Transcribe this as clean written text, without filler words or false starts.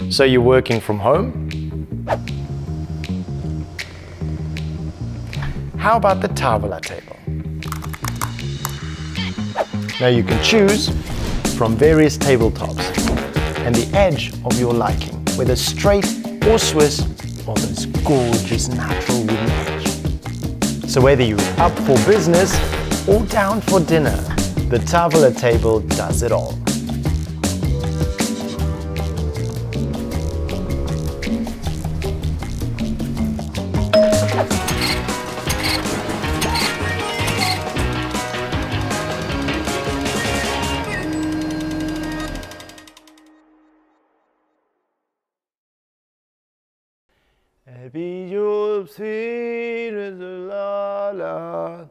So you're working from home? How about the Tavola table? Now you can choose from various tabletops and the edge of your liking, whether straight or Swiss or this gorgeous natural wooden edge. So whether you're up for business or down for dinner, the Tavola table does it all. Et puis je suis la la.